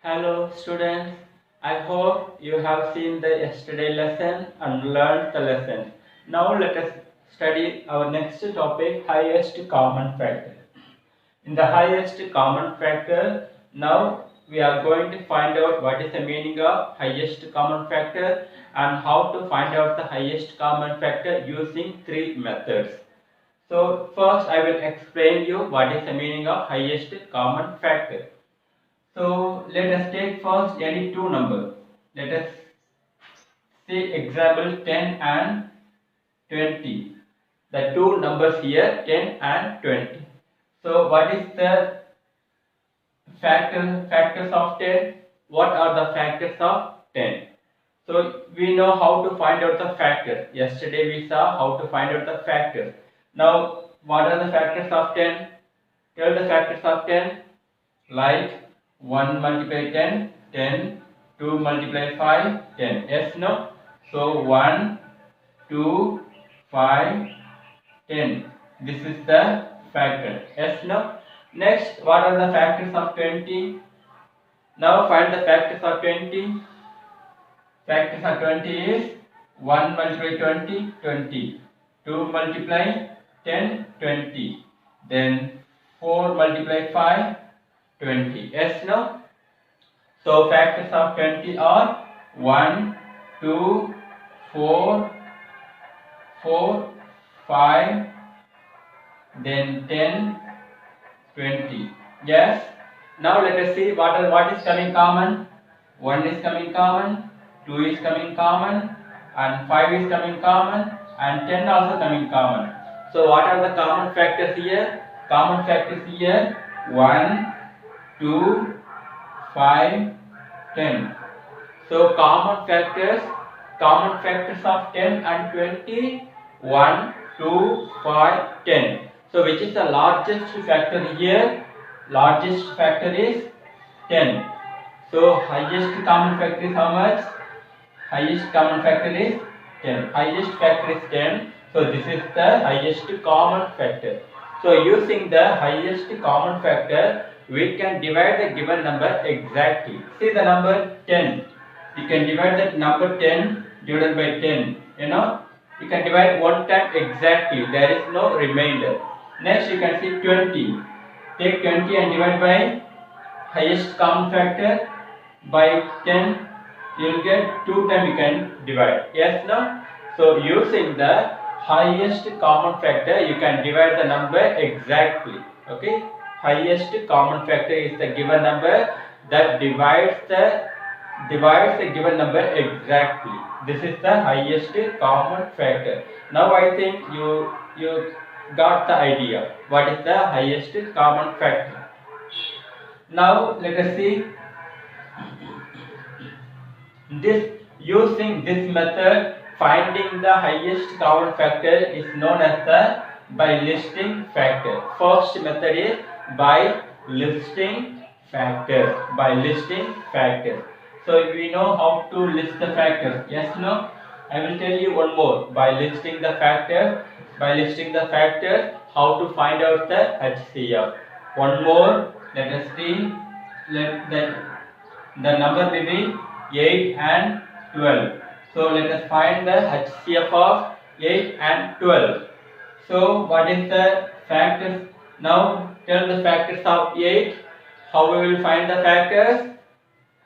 Hello students, I hope you have seen the yesterday lesson and learned the lesson. Now let us study our next topic, highest common factor. In the highest common factor, now we are going to find out what is the meaning of highest common factor and how to find out the highest common factor using three methods. So first I will explain you what is the meaning of highest common factor. So let us take first any two numbers. Let us see example 10 and 20. The two numbers here 10 and 20. So what is the factors of 10? What are the factors of 10? So we know how to find out the factors. Yesterday we saw how to find out the factors. Now what are the factors of 10? Tell the factors of 10. Like 1 multiply 10, 10, 2 multiply 5, 10. Yes, no? So 1, 2, 5, 10. This is the factor. Yes, no? Next, what are the factors of 20? Now find the factors of 20. Factors of 20 is 1 multiply 20, 20. 2 multiply 10, 20. Then 4 multiply 5, 20. Yes, no? So factors of 20 are 1, 2, 4, 4, 5, then 10, 20. Yes. Now let us see what is coming common. 1 is coming common, 2 is coming common, and 5 is coming common, and 10 also coming common. So what are the common factors here? Common factors here 1, 2, 5, 10. So common factors of 10 and 20, 1, 2, 5, 10. So which is the largest factor here? Largest factor is 10. So highest common factor is how much? Highest common factor is 10. Highest factor is 10. So this is the highest common factor. So using the highest common factor, we can divide the given number exactly. See the number 10. You can divide that number 10 divided by 10. You can divide one time exactly. There is no remainder. Next you can see 20. Take 20 and divide by highest common factor by 10. You will get 2 times you can divide. Yes, no? So using the highest common factor, you can divide the number exactly. Okay? Highest common factor is the given number that divides the given number exactly. This is the highest common factor. Now I think you got the idea what is the highest common factor. Now let us see this. Using this method, finding the highest common factor is known as the by listing factor. First method is by listing factors. By listing factors. So we know how to list the factors. Yes, no? I will tell you one more. By listing the factors, how to find out the HCF. One more. Let us see. Let the number will be 8 and 12. So let us find the HCF of 8 and 12. So what is the factors? Now tell the factors of 8. How we will find the factors?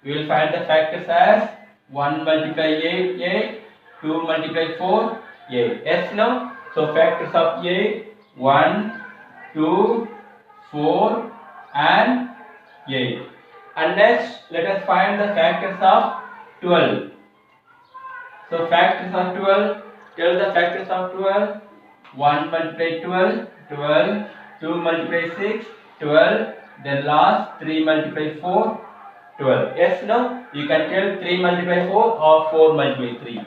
We will find the factors as 1 multiply 8, 8, 2 multiply 4, 8. Yes, no? So factors of 8, 1, 2, 4 and 8. And next let us find the factors of 12. So factors of 12, tell the factors of 12. 1 multiply 12, 12, 2 multiply 6, 12, then last 3 multiply 4, 12. Yes, no? You can tell 3 multiply 4 or 4 multiply 3.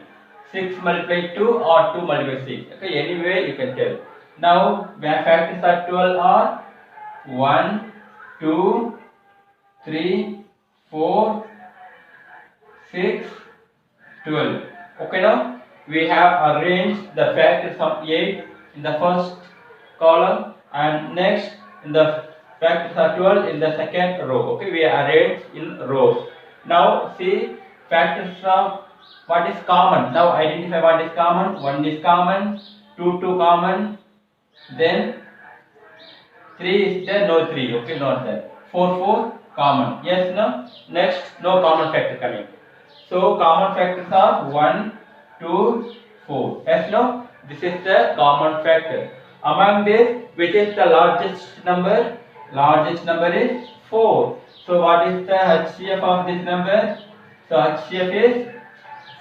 6 multiply 2 or 2 multiply 6. Okay, anyway you can tell. Now factors of 12 are 1, 2, 3, 4, 6, 12. Okay, now we have arranged the factors of 8 in the first column and next in the Factors are 12 in the second row. Okay, we arrange in rows. Now see factors of what is common. Now identify what is common. 1 is common, 2 common, then 3 is there, no 3, okay, not there. 4 common. Yes, no? Next, no common factor coming. So common factors are 1, 2, 4. Yes, no? This is the common factor. Among this, which is the largest number? Largest number is 4. So what is the HCF of this number? So HCF is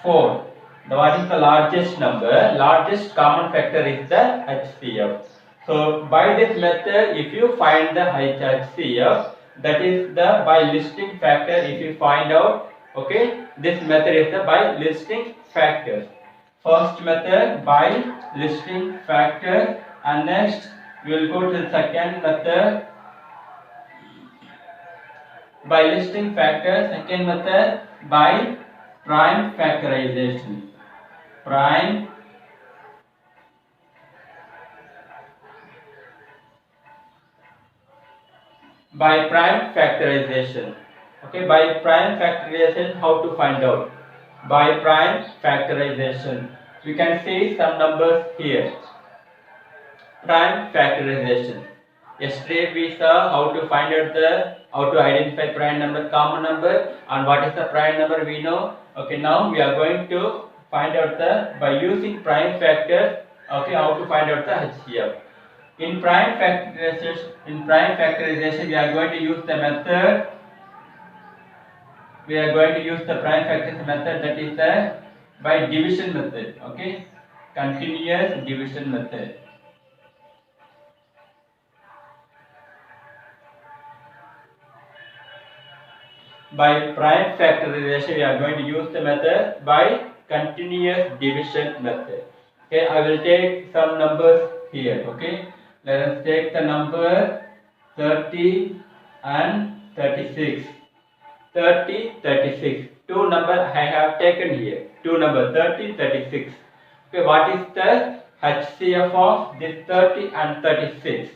4. Now what is the largest number? Largest common factor is the HCF. So by this method, if you find the HCF, that is the by listing factor. If you find out, okay, this method is the by listing factors. First method by listing factor, and next we will go to the second method by listing factor. Second method by prime factorization. Prime by prime factorization. Okay, by prime factorization, how to find out? By prime factorization, we can see some numbers here. Prime factorization. Yesterday we saw how to find out how to identify prime number, common number, and what is the prime number we know. Okay, now we are going to find out by using prime factor. Okay, how to find out the HCF. In prime factorization, we are going to use the method. We are going to use the prime factorization method, that is the by division method. Okay, continuous division method. By prime factorization, we are going to use the method by continuous division method. Okay, I will take some numbers here. Okay, let us take the number 30 and 36. 30, 36. Two number I have taken here. Two number 30, 36. Okay, what is the HCF of this 30 and 36?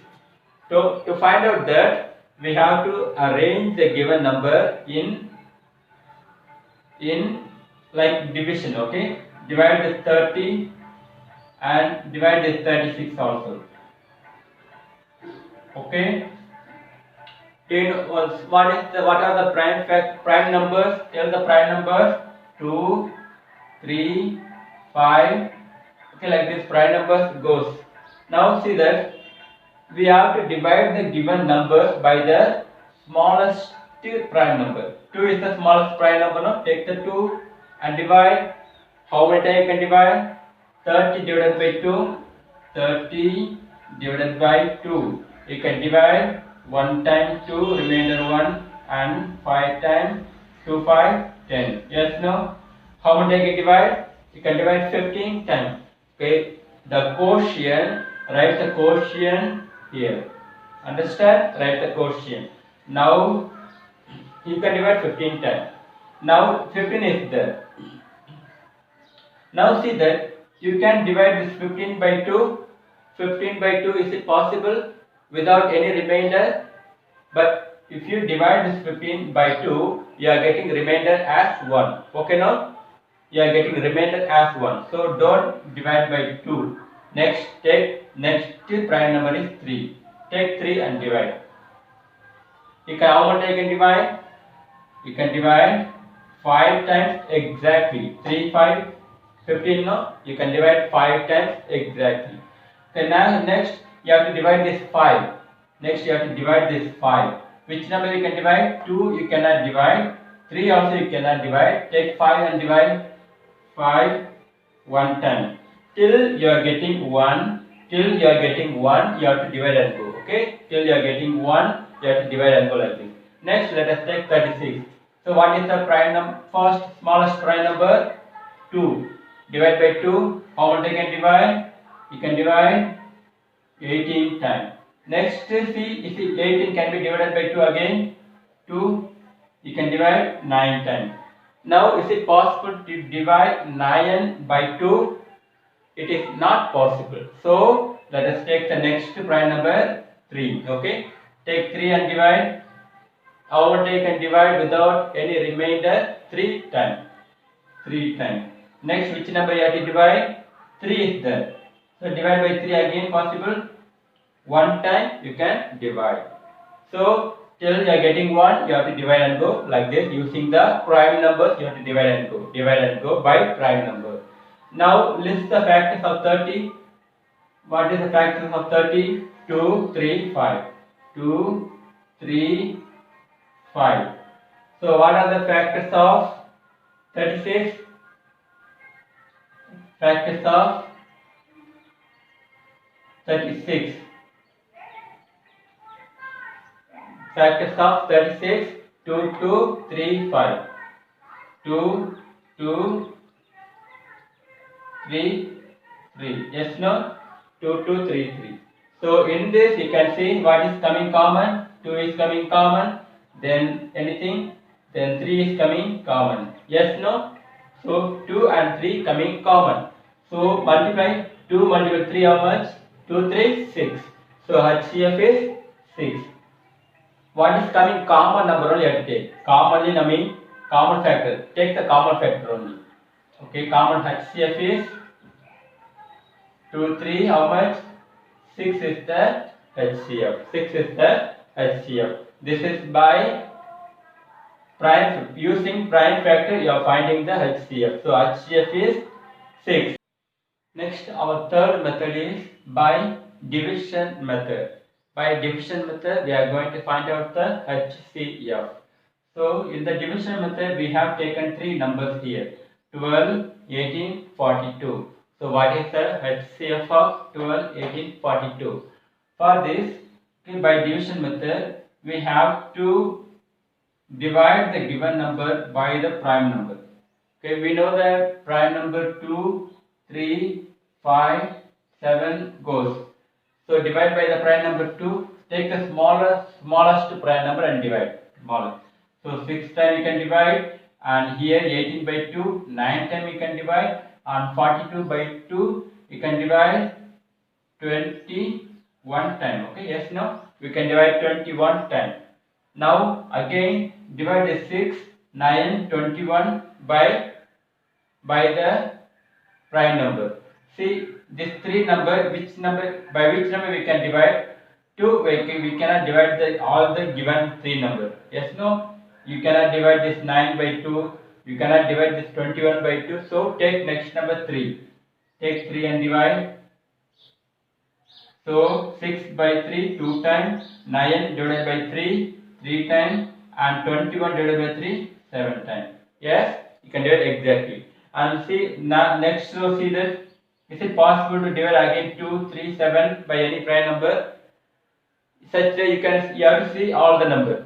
So to find out that, we have to arrange the given number in like division. Okay, divide this 30 and divide this 36 also. Okay, what are the prime numbers? Tell the prime numbers. 2, 3, 5. Okay, like this prime numbers goes. Now see that we have to divide the given number by the smallest prime number. 2 is the smallest prime number. No? Take the 2 and divide. How many times you can divide? 30 divided by 2. 30 divided by 2. You can divide 1 time 2, remainder 1, and 5 times 2, 5, 10. Yes, no? How many times you can divide? You can divide 15 times. Okay, the quotient, write the quotient here. Understand? Write the quotient. Now you can divide 15 times. Now 15 is there. Now see that you can divide this 15 by 2. 15 by 2, is it possible without any remainder? But if you divide this 15 by 2, you are getting remainder as 1. Okay, now you are getting remainder as 1. So don't divide by 2. Next prime number is 3. Take 3 and divide. You can, how much you can divide? You can divide 5 times exactly. 3, 5, 15. No, you can divide 5 times exactly. Okay, now next you have to divide this 5. Next you have to divide this 5. Which number you can divide? 2 you cannot divide. 3 also you cannot divide. Take 5 and divide 5 1 time. Till you are getting 1. Till you are getting 1, you have to divide and go. Okay? Till you are getting 1, you have to divide and go like this. Next, let us take 36. So what is the prime number? First smallest prime number? 2. Divide by 2. How much you can divide? You can divide 18 times. Next, see, if 18 can be divided by 2 again. 2. You can divide 9 times. Now, is it possible to divide 9 by 2? It is not possible. So, let us take the next prime number 3. Okay. Take 3 and divide. Overtake and divide without any remainder 3 times. 3 times. Next, which number you have to divide? 3 is there. So divide by 3 again possible. 1 time you can divide. So till you are getting 1, you have to divide and go like this using the prime numbers. You have to divide and go by prime number. Now list the factors of 30. What is the factors of 30? 2, 3, 5. 2, 3, 5. So what are the factors of 36? Factors of 36. Factors of 36. 2, 2, 3, 5. 2, 2, 3, 3. Yes, no? 2, 2, 3, 3. So in this you can see what is coming common. 2 is coming common. Then anything. Then 3 is coming common. Yes, no? So 2 and 3 coming common. So multiply 2 multiple 3 how much? 2, 3, 6. So HCF is 6. What is coming common number only you have to take. Commonly I mean common factor. Take the common factor only. Okay, common HCF is 2, 3, how much? 6 is the HCF. 6 is the HCF. This is by prime, using prime factor you are finding the HCF. So HCF is 6. Next, our third method is by division method. By division method we are going to find out the HCF. So in the division method we have taken 3 numbers here. 12, 18, 42. So what is the HCF of 12, 18, 42? For this, by division method, we have to divide the given number by the prime number. Okay, we know that prime number 2, 3, 5, 7 goes. So divide by the prime number 2. Take the smallest prime number and divide. Smallest. So 6 times you can divide, and here 18 by 2, 9 times you can divide, and 42 by 2 you can divide 21 times. Okay, yes, no? We can divide 21 times. Now again divide the 6, 9, 21 by the prime number. See this 3 number, by which number we can divide? 2, we cannot divide all the given 3 number. Yes, no? You cannot divide this 9 by 2. You cannot divide this 21 by 2. So take next number 3. Take 3 and divide. So 6 by 3, 2 times. 9 divided by 3, 3 times. And 21 divided by 3, 7 times. Yes, you can divide exactly. And see now next row, see that. Is it possible to divide again 2, 3, 7 by any prime number? Such that you have to see all the numbers.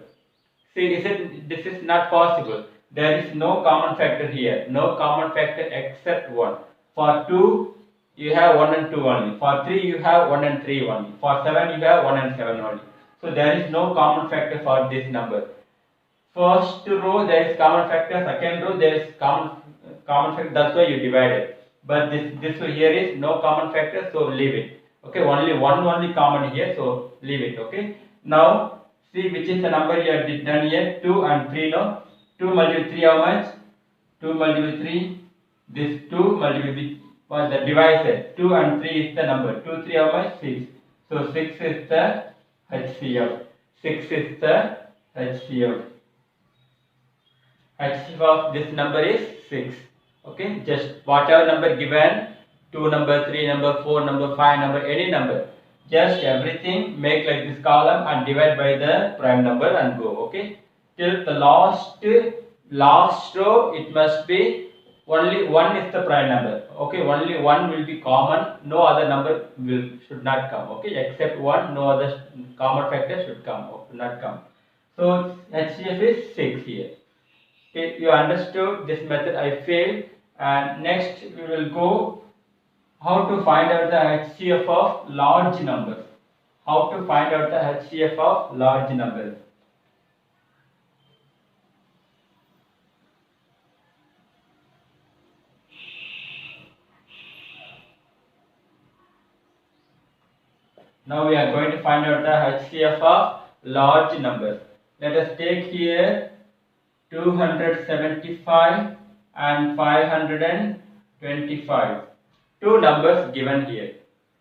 See, this is not possible. There is no common factor here. No common factor except 1. For 2, you have 1 and 2 only. For 3, you have 1 and 3 only. For 7, you have 1 and 7 only. So there is no common factor for this number. First row there is common factor. Second row there is common factor. That's why you divide it. But this here is no common factor. So leave it. Okay, only common here. So leave it. Okay. Now see which is the number you have done here. 2 and 3 no. 2 multiple 3 how much? 2 multiple 3. This 2 multiple was the divisor. 2 and 3 is the number. 2, 3 how much? 6. So 6 is the HCF. 6 is the HCF. HCF of this number is 6. Okay, just whatever number given, 2 number, 3 number, 4 number, 5 number, any number. Just everything make like this column and divide by the prime number and go. Okay, till the last row it must be only 1 is the prime number. Okay, only 1 will be common. No other number should not come. Okay, except 1, no other common factor should not come. So HCF is 6 here. Okay, you understood this method. I failed, and next we will go how to find out the HCF of large numbers. How to find out the HCF of large numbers. Now we are going to find out the HCF of large numbers. Let us take here 275 and 525. Two numbers given here.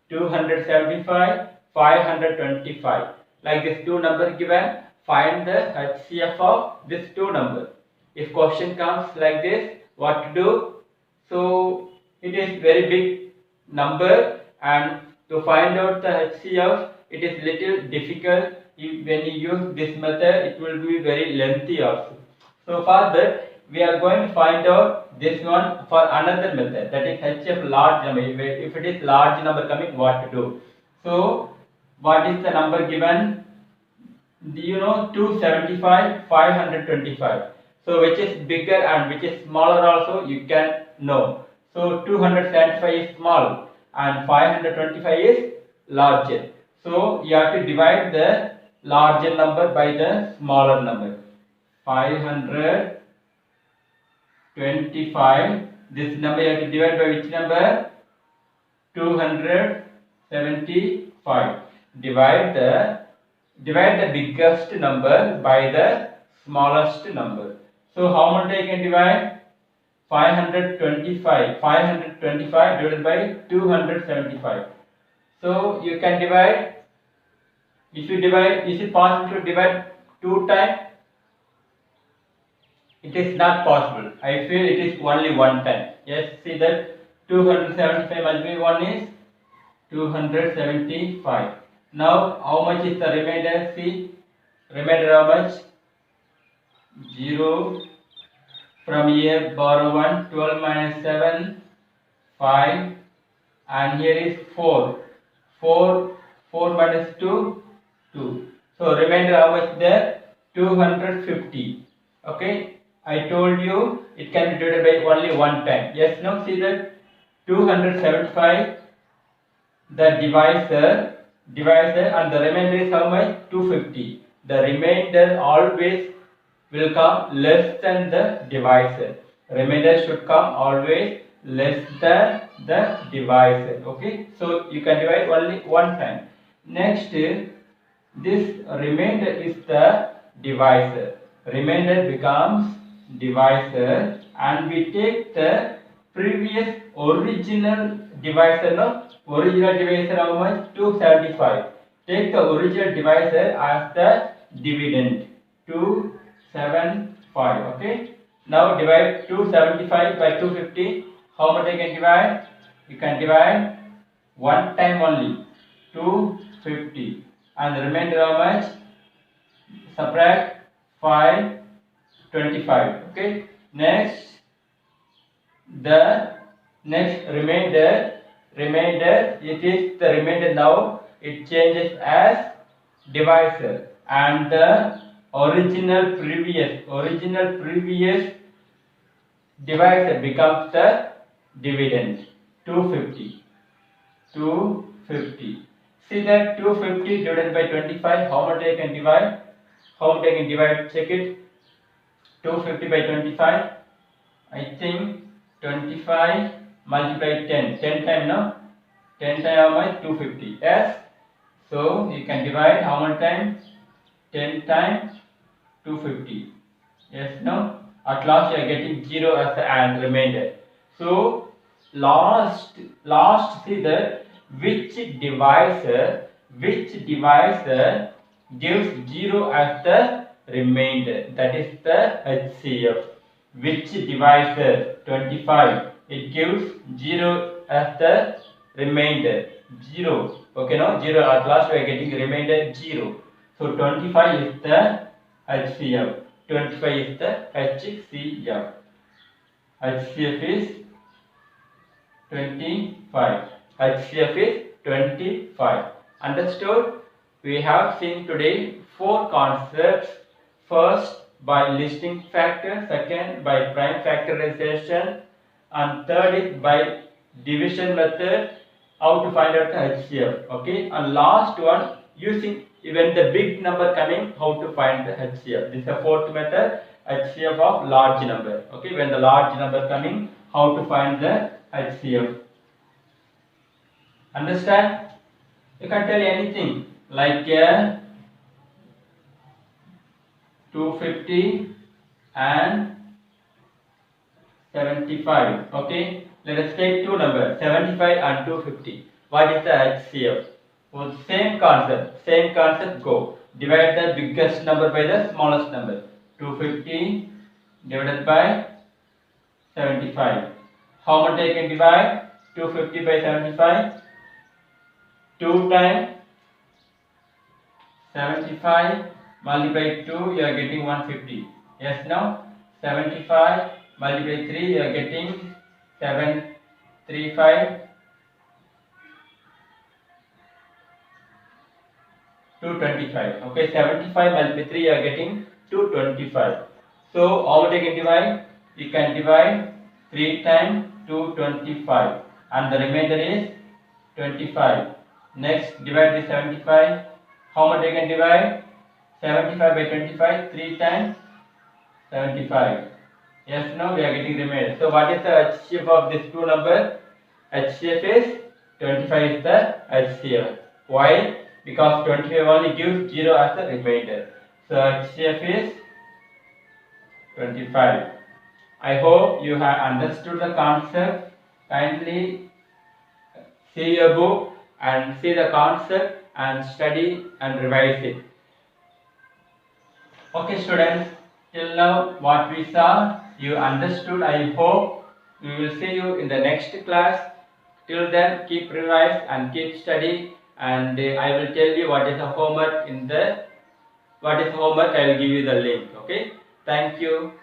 275, 525. Like this two numbers given, find the HCF of this two numbers. If question comes like this, what to do? So it is very big number, and to find out the HCF, it is little difficult. When you use this method, it will be very lengthy also. So for that, we are going to find out this one for another method, that is HCF large number. If it is large number coming, what to do? So what is the number given? Do you know 275, 525? So which is bigger and which is smaller also you can know. So 275 is small and 525 is larger. So you have to divide the larger number by the smaller number. 525. This number you have to divide by which number? 275. Divide the biggest number by the smallest number. So how much I can divide? 525. 525 divided by 275. So you can divide. If you divide, is it possible to divide 2 times? It is not possible. I feel it is only 1 time. Yes, see that 275 multiplied by 1 is 275. Now, how much is the remainder? See, remainder how much? 0. From here, borrow 1. 12 minus 7, 5. And here is 4. 4 minus 2, 2. So, remainder how much there? 250. Okay. I told you it can be divided by only 1 time. Yes, now see that 275, the divisor and the remainder is how much? 250. The remainder always will come less than the divisor. Remainder should come always less than the divisor. Okay, so you can divide only 1 time. Next, this remainder is the divisor. Remainder becomes divisor, and we take the previous original divisor. No, original divisor how much? 275. Take the original divisor as the dividend. 275. Okay. Now divide 275 by 250. How much I can divide? You can divide 1 time only. 250. And the remainder how much? Subtract 525. Okay. Next, the next remainder, it is the remainder now. It changes as divisor, and the original previous divisor becomes the dividend. 250. See that 250 divided by 25. How much I can divide? Check it. 250 by 25. I think 25 multiplied 10. 10 times now. 10 times how much? 250. Yes. So you can divide how much times? 10 times 250. Yes, no? At last you are getting 0 as the remainder. So last see that which divisor gives 0 as the remainder. That is the HCF. Which divisor? 25. It gives 0 as the remainder. 0. Okay, no? 0. At last we are getting remainder 0. So 25 is the HCF. 25 is the HCF. HCF is 25. HCF is 25. Understood? We have seen today 4 concepts. First, by listing factor. Second, by prime factorization. And third is by division method. How to find out the HCF. Okay. And last one, using even the big number coming, how to find the HCF. This is the fourth method, HCF of large number. Okay. When the large number coming, how to find the HCF. Understand? You can tell anything like 250 and 75. Okay, let us take two numbers 75 and 250. What is the HCF? Well, same concept go. Divide the biggest number by the smallest number. 250 divided by 75. How much I can divide? 250 by 75. 2 times 75 multiply 2, you are getting 150. Yes, now 75 multiply 3, you are getting 735. 225. Okay, 75 multiply 3, you are getting 225. So, how much I can divide? You can divide 3 times 225 and the remainder is 25. Next, divide the 75. How much I can divide? 75 by 25, 3 times 75. Yes, now we are getting remainder. So, what is the HCF of these two numbers? HCF is 25 is the HCF. Why? Because 25 only gives 0 as the remainder. So, HCF is 25. I hope you have understood the concept. Kindly see your book and see the concept and study and revise it. Okay students, till now what we saw, you understood. I hope we will see you in the next class. Till then, keep revise and keep study, and I will tell you what is the homework I will give you the link. Okay, thank you.